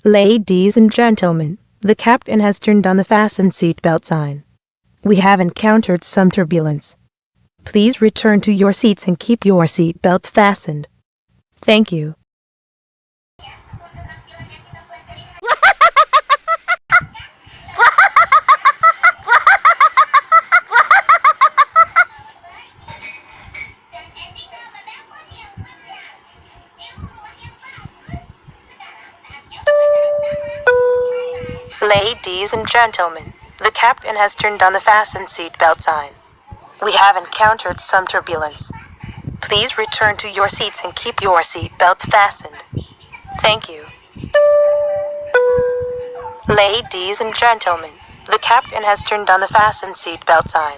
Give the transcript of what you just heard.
Ladies and gentlemen, the captain has turned on the fasten seatbelt sign. We have encountered some turbulence. Please return to your seats and keep your seatbelts fastened. Thank you. Ladies and gentlemen, the captain has turned on the fasten seatbelt sign. We have encountered some turbulence. Please return to your seats and keep your seatbelts fastened. Thank you. Ladies and gentlemen, the captain has turned on the fasten seatbelt sign.